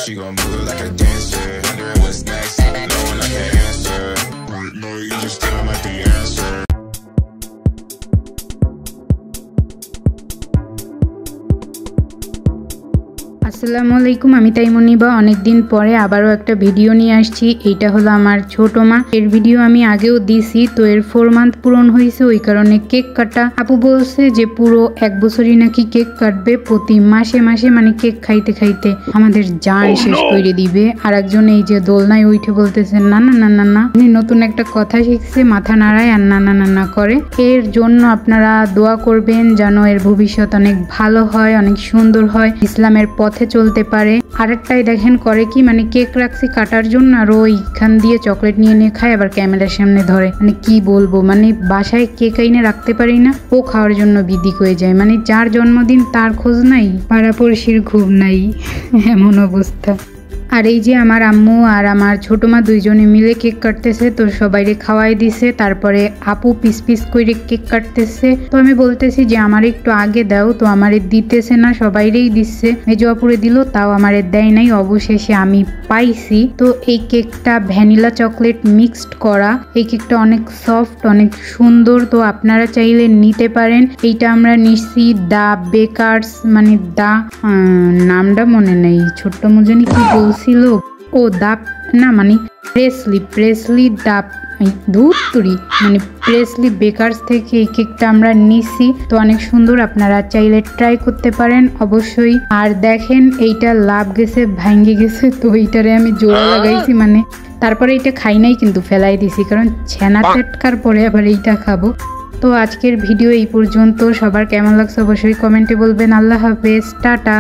She gon' move it like a dancer. Wondering what's next, no one I can answer. No, you just still like the answer. আসসালামু আলাইকুম, আমি তাইমুনিবা। অনেক দিন পরে আবারও একটা ভিডিও নিয়ে আসছি। এইটা হলো আমার ছোট মা। এর ভিডিও আমি আগেও দিছি, তো এর 4 মান্থ পূরণ হয়েছে, ওই কারণে কেক কাটা। আপু বলছে যে পুরো 1 বছরই নাকি কেক কাটবে, প্রতি মাসে মাসে মানে কেক খাইতে খাইতে আমাদের জান শেষ করে দিবে। আর একজন এই যে দোলনায় উঠে বলতেছে না না না না না, নতুন একটা কথা শিখছে, মাথা নাড়ায় আর না না না না করে। এর জন্য আপনারা দোয়া করবেন যেন এর ভবিষ্যৎ অনেক ভালো হয়, অনেক সুন্দর হয়, ইসলামের পথে চলতে পারে। আরেকটাই দেখেন করে কি, মানে কেক রাখছি কাটার জন্য আর ওইখান দিয়ে চকলেট নিয়ে নিয়ে খায়, আবার ক্যামেরার সামনে ধরে। মানে কি বলবো, মানে বাসায় কেক আইনে রাখতে পারি না, ও খাওয়ার জন্য বিদিক হয়ে যায়। মানে যার জন্মদিন তার খোঁজ নাই, পাড়াপড়শির ঘুম নাই, এমন অবস্থা। আর এই যে আমার আম্মু আর আমার ছোট মা দুইজনে মিলে কেক কাটতেছে, তো সবাইরে খাওয়াই দিছে। তারপরে আপু পিস পিস করে কেক কাটতেছে, তো আমি বলতেছি যে আমার একটু আগে দাও, তো আমারে দিতেছে না, সবাইরেই দিচ্ছে। মেজো আপুরে দিল, তাও আমারে দেয় নাই। অবশেষে আমি পাইছি। তো এই কেকটা ভ্যানিলা চকলেট মিক্সড করা, এই কেকটা অনেক সফট, অনেক সুন্দর। তো আপনারা চাইলে নিতে পারেন। এইটা আমরা নিচ্ছি দা বেকার্স, মানে দা নামটা মনে নেই, ছোট্ট মুজনি কি বলছিল, ও দাপ না, মানে প্রেসলি দাপ ধুতুরি, মানে প্রেসলি বেকার্স থেকে এই কেকটা আমরা নিছি। তো অনেক সুন্দর, আপনারা চাইলে ট্রাই করতে পারেন অবশ্যই। আর দেখেন এইটা লাভ গেছে, ভাঙ্গে গেছে, তো এইটারে আমি জোড়া লাগাইছি, মানে তারপরে এইটা খাই নাই, কিন্তু ফেলাই দিছি, কারণ ছেনা চেটকার পরে আবার এইটা খাবো। তো আজকের ভিডিও এই পর্যন্ত। সবার কেমন লাগছে অবশ্যই কমেন্টে বলবেন। আল্লাহ হাফেজ, টাটা।